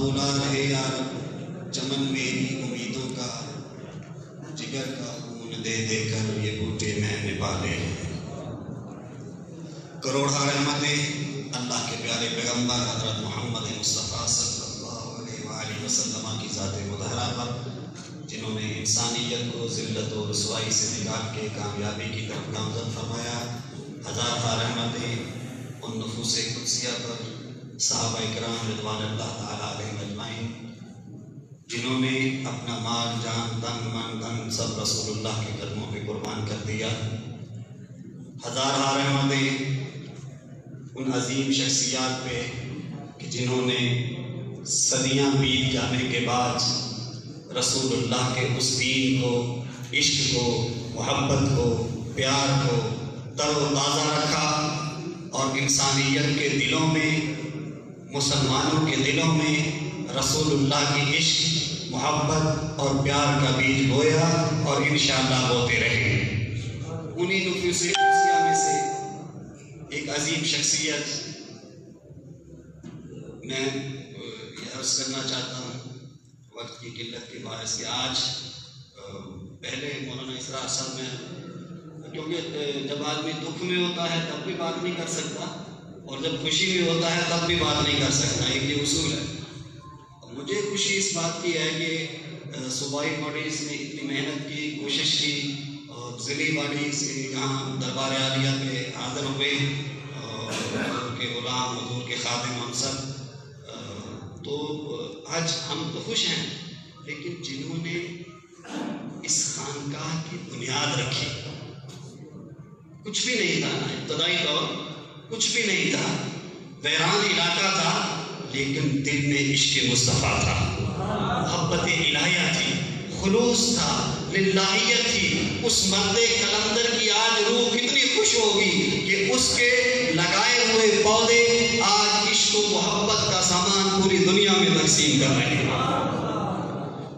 بھولا رہے یار چمن میری امیدوں کا، جگر کا خون دے دے کر یہ بوٹے میں نے پالے ہیں۔ کروڑا رحمتیں اللہ کے پیارے پیغمبر حضرت محمد مصطفیٰ صلی اللہ علیہ وآلہ وسلم کی ذات مطہرہ پر، جنہوں نے انسانیت کو ذلت و رسوائی سے نکال کے کامیابی کی طرف گامزن فرمایا۔ ہزارہ رحمتیں ان نفوس قدسیہ پر، صحابہ اکرام رضوان اللہ تعالیٰ علیہم اجمعین، جنہوں نے اپنا مال، جان، تن، من، دھن سب رسول اللہ کے قدموں پہ قربان کر دیا۔ ہزارہ رحمتیں ان عظیم شخصیات پہ کہ جنہوں نے صدیاں بیت جانے کے بعد رسول اللہ کے اس دین کو، عشق کو، محبت کو، پیار کو تر و تازہ رکھا، اور انسانیت کے دلوں میں، مسلمانوں کے دلوں میں رسول اللہ کی عشق، محبت اور پیار کا بیج بویا، اور انشاءاللہ بوتے رہے۔ انہی نفوس قدسیہ میں سے ایک عظیم شخصیت میں عرض کرنا چاہتا ہوں، وقت کی قلت کے باعث کہ آج پہلے مولانا اسرار صاحب میں، کیونکہ جب آدمی دکھ میں ہوتا ہے تب بھی بات نہیں کر سکتا، اور جب خوشی میں ہوتا ہے تب بھی بات نہیں کر سکتا، ایک یہ اصول ہے۔ مجھے خوشی اس بات کی ہے کہ صوبائی باڈیز نے اتنی محنت کی، کوشش کی، اور ضلعی باڈیز یہاں دربار عالیہ پہ حاضر ہوئے، حضور کے غلام، حضور کے خادم، ہم سب، تو آج ہم تو خوش ہیں، لیکن جنہوں نے اس خانقاہ کی بنیاد رکھی، کچھ بھی نہیں تھا، ابتدائی طور کچھ بھی نہیں تھا، ویران علاقہ تھا، لیکن دل میں عشق مصطفیٰ تھا، محبت الہیہ تھی، خلوص تھا، للہیت تھی۔ اس مرد کلندر کی آج روح کتنی خوش ہوگی کہ اس کے لگائے ہوئے پودے آج عشق و محبت کا سامان پوری دنیا میں تقسیم کر رہے ہیں،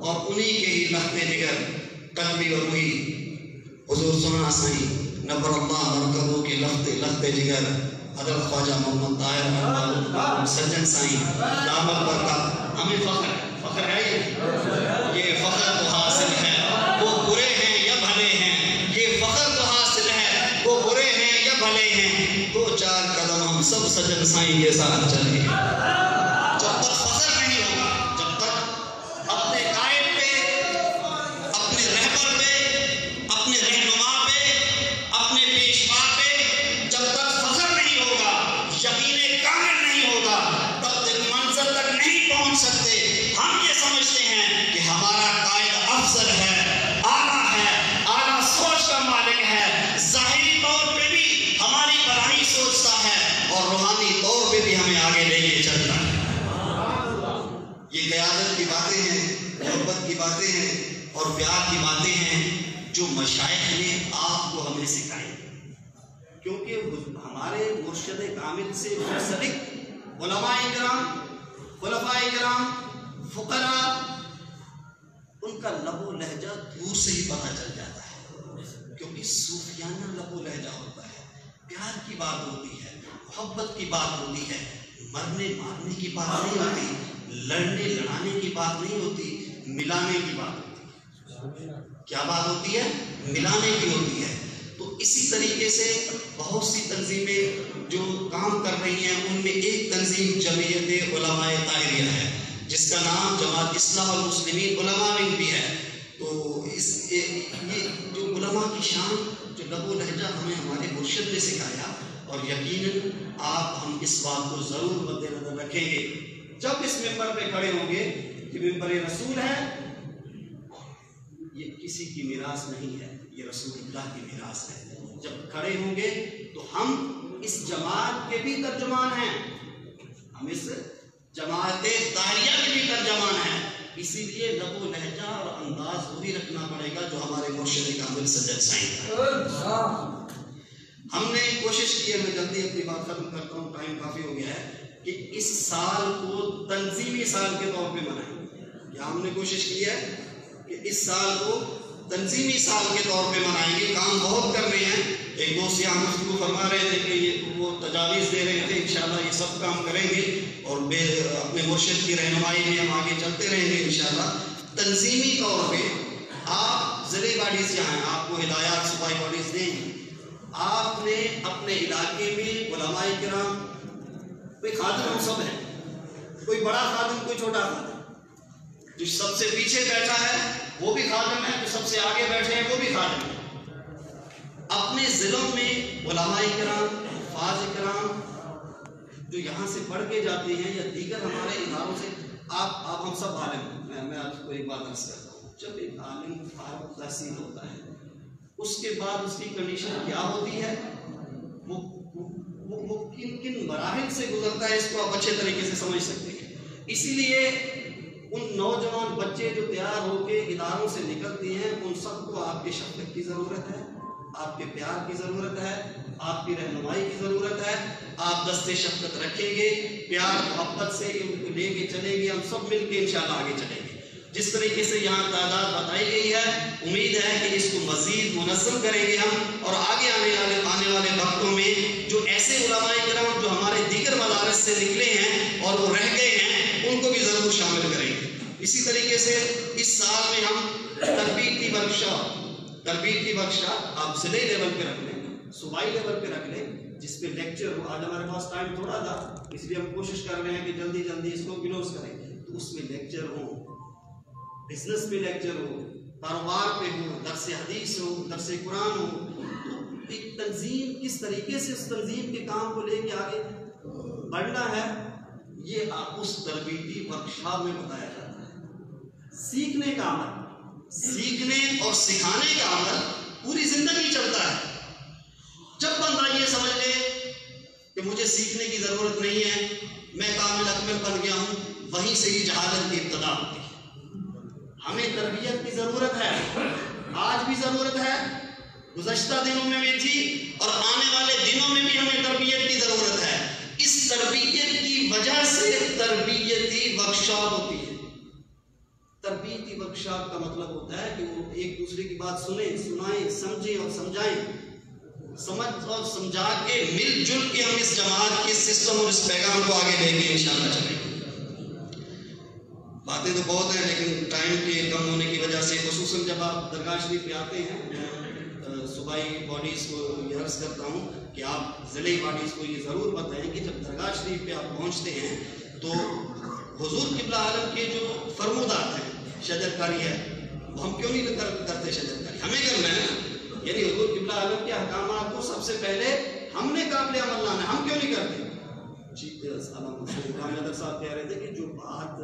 اور انہی کے ہی لخت جگر، قلبی اور روحی حضور سنا سائیں نبر اللہ مرکبوں کے لخت جگر حضرت خواجہ محمد طاہر سجن سائیں دامت برکات۔ ہمیں فخر ہے، یہ فخر تو حاصل ہے وہ برے ہیں یا بھلے ہیں، یہ فخر تو حاصل ہے وہ برے ہیں یا بھلے ہیں، دو چار قدم ہم سب سجن سائیں کے ساتھ چلیں۔ جب تک فخر نہیں ہوگا، جب تک اپنے قائد پہ، اپنے رہبر پہ، اپنے رہنما پہ، اپنے پیشوا پہ جب تک فخر نہیں ہوگا، یقین کامل نہیں ہوگا، تب تک منزل تک نہیں پہنچ سکتے۔ ہم یہ سمجھتے ہیں کہ ہمارا قائد افضل ہے، اعلیٰ ہے، اعلیٰ سوچ کا مالک ہے، ظاہری طور پہ بھی ہماری بھلائی سوچتا ہے، اور روحانی طور پہ بھی ہمیں آگے لے کے چلتا ہے۔ یہ قیادت کی باتیں ہیں، محبت کی باتیں ہیں، اور پیار کی باتیں ہیں جو مشائخ نے آپ کو ہمیں سکھائی، کیونکہ ہمارے مرشد کامل سے منسلک علماء کرام، خلفاء کرام، فقراء، ان کا لب و لہجہ دور سے ہی پتہ چل جاتا ہے، کیونکہ صوفیانہ لب و لہجہ ہوتا ہے، پیار کی بات ہوتی ہے، محبت کی بات ہوتی ہے، مرنے مارنے کی بات نہیں ہوتی، لڑنے لڑانے کی بات نہیں ہوتی، ملانے کی بات ہوتی ہے۔ کیا بات ہوتی ہے؟ ملانے کی ہوتی ہے۔ تو اسی طریقے سے بہت سی تنظیمیں جو کام کر رہی ہیں، ان میں ایک تنظیم جمعیت علماء طاہریہ ہے، جس کا نام جماعت اصلاح المسلمین علماء ونگ بھی ہے۔ تو یہ جو علماء کی شان، جو لب و لہجہ ہمیں ہمارے مرشد نے سکھایا، اور یقیناً ہم اس بات کو ضرور مد نظر رکھیں گے جب اس ممبر پہ کھڑے ہوں گے کہ ممبر رسول ہے، یہ کسی کی میراث نہیں ہے، یہ رسول اللہ کی میراث ہے۔ جب کھڑے ہوں گے تو ہم اس جماعت کے بھی ترجمان ہیں، ہم اس جماعت طاہریہ کے بھی ترجمان ہیں، اسی لیے لب و لہجہ اور انداز وہی رکھنا پڑے گا جو ہمارے مرشد کامل سجاد سائیں کا۔ ہم نے کوشش کی ہے، میں جلدی اپنی بات ختم کرتا ہوں، ٹائم کافی ہو گیا ہے، کہ اس سال کو تنظیمی سال کے طور پہ منائیں۔ یا ہم نے کوشش کی ہے کہ اس سال کو تنظیمی سال کے طور پہ منائیں گے۔ کام بہت کر رہے ہیں، ایک دوست یہاں مفتی کو فرما رہے تھے کہ وہ تجاویز دے رہے تھے، انشاءاللہ یہ سب کام کریں گے اور اپنے مرشد کی رہنمائی میں ہم آگے چلتے رہیں گے انشاءاللہ۔ تنظیمی طور پہ آپ ضلعی باڈیز جہاں ہیں، آپ کو ہدایات صوبائی باڈیز دیں گے، آپ نے اپنے علاقے میں علماء کرام، کوئی خادم ہم سب ہیں، کوئی بڑا خادم کوئی چھوٹا خادم، جو سب سے پیچھے بیٹھا ہے وہ بھی خادم ہے، جو سب سے آگے بیٹھے ہیں وہ بھی خادم ہے۔ اپنے ضلعوں میں علماء کرام، حفاظ کرام جو یہاں سے پڑھ کے جاتے ہیں یا دیگر ہمارے اداروں سے، آپ ہم سب عالم ہیں۔ میں آپ کو ایک بات عرض کرتا ہوں، جب ایک عالم فارغ تحصیل ہوتا ہے اس کے بعد اس کی کنڈیشن کیا ہوتی ہے، وہ کن مراحل سے گزرتا ہے، اس کو آپ اچھے طریقے سے سمجھ سکتے ہیں۔ اسی لیے ان نوجوان بچے جو تیار ہو کے اداروں سے نکلتے ہیں، ان سب کو آپ کی شفقت کی ضرورت ہے، آپ کے پیار کی ضرورت ہے، آپ کی رہنمائی کی ضرورت ہے۔ آپ دستے شفقت رکھیں گے، پیار محبت سے ان کو لے کے چلیں گے، ہم سب مل کے انشاءاللہ آگے چلیں گے۔ جس طریقے سے یہاں تعداد بتائی گئی ہے، امید ہے کہ اس کو مزید منظم کریں گے ہم، اور آگے آنے والے وقتوں میں جو ایسے علماء کرام جو ہمارے دیگر مدارس سے نکلے ہیں اور وہ رہ گئے ہیں، ان کو بھی ضرور شامل کریں گے۔ اسی طریقے سے اس سال میں ہم تربیتی ورکشاپ آپ ضلعی لیول پہ رکھ لیں، صوبائی لیول پہ رکھ لیں، جس پہ لیکچر ہو۔ آج ہمارے پاس ٹائم تھوڑا تھا، اس لیے ہم کوشش کر رہے ہیں کہ جلدی اس کو کلوز کریں، تو اس میں لیکچر ہو، بزنس پہ لیکچر ہو، کاروبار پہ ہو، درس حدیث ہو، درس قرآن ہو۔ تو ایک تنظیم کس طریقے سے اس تنظیم کے کام کو لے کے آگے بڑھنا ہے، یہ اس تربیتی ورکشاپ میں بتایا جاتا ہے۔ سیکھنے کا عمل، سیکھنے اور سکھانے کا عمل پوری زندگی چلتا ہے۔ جب بندہ یہ سمجھ لے کہ مجھے سیکھنے کی ضرورت نہیں ہے، میں کامل اکمل بن گیا ہوں، وہیں سے ہی جہالت کی ابتدا ہوتی ہے۔ ہمیں تربیت کی ضرورت ہے، آج بھی ضرورت ہے، گزشتہ دنوں میں بھی تھی، اور آنے والے دنوں میں بھی ہمیں تربیت کی ضرورت ہے۔ اس تربیت کی وجہ سے تربیتی ورکشاپ ہوتی ہے۔ تربیتی ورکشاپ کا مطلب ہوتا ہے کہ وہ ایک دوسرے کی بات سنیں، سنائیں، سمجھیں اور سمجھائیں، سمجھ اور سمجھا کے مل جل کے ہم اس جماعت کے سسٹم اور اس پیغام کو آگے لے کے انشاءاللہ چلیں گے۔ باتیں تو بہت ہیں، لیکن ٹائم کے کم ہونے کی وجہ سے، خصوصاً جب آپ درگاہ شریف پہ آتے ہیں، میں صوبائی باڈیز کو یہ عرض کرتا ہوں کہ آپ ضلعی باڈیز کو یہ ضرور بتائیں کہ جب درگاہ شریف پہ آپ پہنچتے ہیں تو حضور قبلہ عالم کے جو فرمودات ہیں، شجرکاری ہے، وہ ہم کیوں نہیں کرتے شجرکاری؟ ہمیں کرنا ہے، یعنی حضور قبلہ عالم کے احکامات کو سب سے پہلے ہم نے قابل عمل لانا ہے، ہم کیوں نہیں کرتے؟ علامہ صاحب کہہ رہے تھے کہ جو بات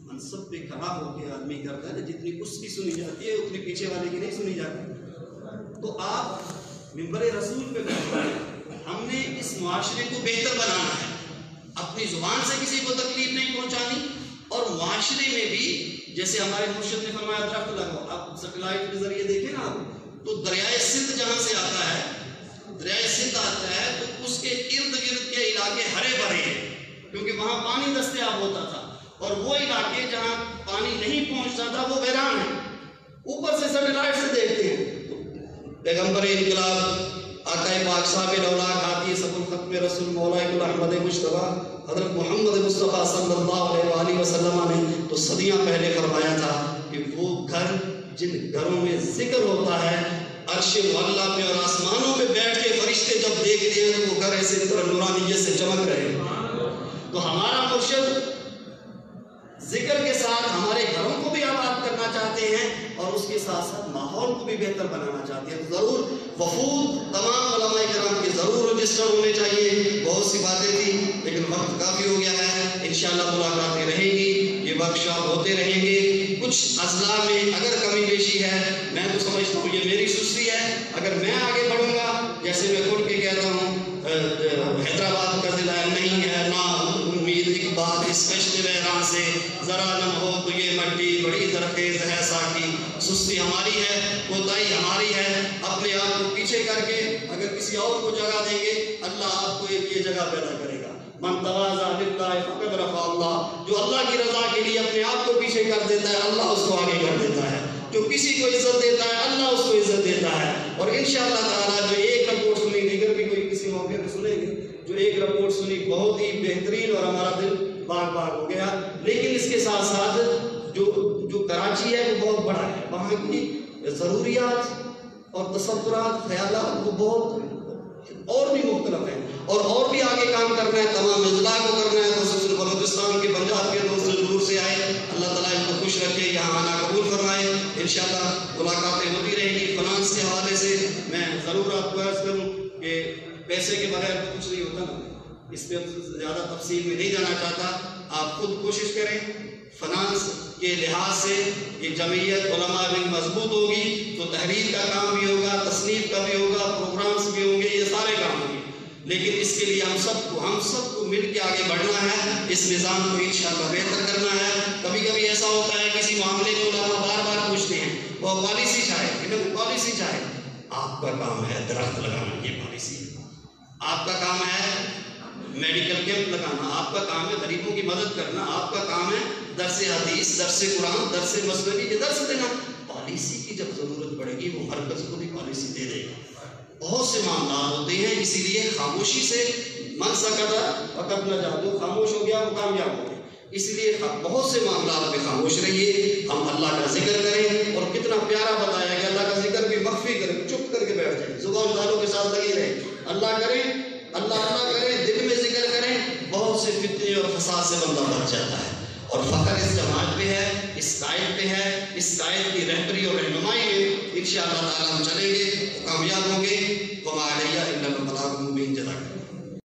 منصب پہ کھڑا ہو کے آدمی کرتا ہے، جتنی اس کی سنی جاتی ہے اتنی پیچھے والے کی نہیں سنی جاتی۔ تو آپ منبر رسول پہ بیٹھے ہیں، ہم نے اس معاشرے کو بہتر بنانا ہے، اپنی زبان سے کسی کو تکلیف نہیں پہنچانی، اور معاشرے میں بھی جیسے ہمارے مرشد نے فرمایا درخت لگاؤ، آپ سیٹلائٹ کے ذریعے دیکھیں نا آپ، تو دریائے سندھ جہاں سے آتا ہے، دریائے سندھ آتا ہے تو اس کے ارد گرد کے علاقے ہرے بھرے ہیں، کیونکہ وہاں پانی دستیاب ہوتا تھا، اور وہ علاقے جہاں پانی نہیں پہنچتا تھا وہ ویران ہیں۔ اوپر سے سیٹلائٹ سے دیکھتے ہیں، پیغمبر انقلاب آقا پاک صاحب الاولاق ہاتھی سب الختم رسول مولا کل احمد مجتبیٰ حضرت محمد مصطفیٰ صلی اللہ علیہ وآلہ وسلم نے تو صدیاں پہلے فرمایا تھا کہ وہ گھر جن گھروں میں ذکر ہوتا ہے، عرش معلیٰ پہ اور آسمانوں پہ بیٹھ کے فرشتے جب دیکھتے ہیں تو وہ گھر ایسے طرح نورانیت سے چمک رہے ہیں۔ تو ہمارا مرشد ذکر کے ساتھ ہمارے گھروں کو بھی آباد کرنا چاہتے ہیں، اور اس اس کے ساتھ ساتھ ماحول کو بھی بہتر بنانا چاہتے ہیں. ضرور وفود تمام علماء کرام کے ضرور رجسٹر ہونے چاہیے. بہت سی باتیں تھیں لیکن وقت کافی ہو گیا ہے. انشاءاللہ ملاقاتیں رہیں گی, یہ ورکشاپ ہوتے رہیں گے. کچھ اضلاع میں اگر کمی بیشی ہے, میں تو سمجھتا ہوں یہ میری سستی ہے. اگر میں آگے بڑھوں گا, جیسے میں کھل کے کہتا ہوں حیدرآباد کا ضلع نہیں ہے نا امید اقبال اس کشت بحران سے, ذرا نم ہو تو یہ مٹی بڑی زرخیز ہے ساکی. سستی ہماری ہے, کوتاہی ہماری ہے. اپنے آپ کو پیچھے کر کے اگر کسی اور کو جگہ دیں گے, اللہ آپ کو ایک یہ جگہ پیدا کرے گا. من تواضع للہ فقد رفع اللہ. جو اللہ کی رضا کے لیے اپنے آپ کو پیچھے کر دیتا ہے, اللہ اس کو آگے کر دیتا ہے. جو کسی کو عزت دیتا ہے, اللہ اس کو عزت دیتا ہے. اور انشاءاللہ تعالیٰ جو ایک رپورٹ سنی, دیگر بھی کوئی کسی موقع پہ سنیں گے, جو ایک رپورٹ سنی بہت ہی بہترین اور ہمارا دل باغ باغ ہو گیا. لیکن اس کے ساتھ ساتھ جو کراچی ہے وہ بہت بڑا ہے, وہاں کی ضروریات اور تصورات خیالات وہ بہت اور بھی مختلف ہیں, اور بھی آگے کام کرنا ہے, تمام اضلاع کو کرنا ہے. خصوصاً بلوچستان کے, پنجاب کے دوست جو دور سے آئے, اللہ تعالیٰ ان کو خوش رکھے, یہاں آنا قبول فرمائے. انشاءاللہ ملاقاتیں ہوتی رہیں گی. فنانس کے حوالے سے میں ضرور آپ کو عرض کروں کہ پیسے کے بغیر تو کچھ نہیں ہوتا نا, اس پہ زیادہ تفصیل میں نہیں جانا چاہتا. آپ خود کوشش کریں. فنانس کے لحاظ سے یہ جمعیت علماء ونگ مضبوط ہوگی تو تحریر کا کام بھی ہوگا, تصنیف کا بھی ہوگا, پروگرامز بھی ہوں گے, یہ سارے کام ہوں گے. لیکن اس کے لیے ہم سب کو مل کے آگے بڑھنا ہے, اس نظام کو انشاءاللہ بہتر کرنا ہے. کبھی کبھی ایسا ہوتا ہے کسی معاملے کو علماء بار بار پوچھتے ہیں, وہ پالیسی چاہے. آپ کا کام ہے درخت لگانا, یہ پالیسی ہے. آپ کا کام ہے میڈیکل کیمپ لگانا, آپ کا کام ہے غریبوں کی مدد کرنا, آپ کا کام ہے درس حدیث, درس قرآن, درس مصنوی کے درس دینا. پالیسی کی جب ضرورت پڑے گی وہ مرکز کو بھی پالیسی دے دے گا. بہت سے معاملات ہوتے ہیں, اسی لیے خاموشی سے من سکتا فقط نہ جا, جو خاموش ہو گیا وہ کامیاب ہو گیا. اس لیے بہت سے معاملات میں خاموش رہیے. ہم اللہ کا ذکر کریں, اور کتنا پیارا بتایا کہ اللہ کا ذکر بھی مخفی کریں, چپ کر کے بیٹھ جائیں, زبان داروں کے ساتھ لگے رہیں. اللہ کریں, اللہ کریں, دل میں ذکر کریں. بہت سے فتنے اور فساد سے بندہ بچ جاتا ہے. اور فخر اس جماعت پہ ہے, اس قائد پہ ہے, اس قائد کی رہبری اور رہنمائی میں انشاءاللہ تعالیٰ ہم چلیں گے, کامیاب ہوں گے. وما علیہ الا البلاغ المبین. جزاک اللہ.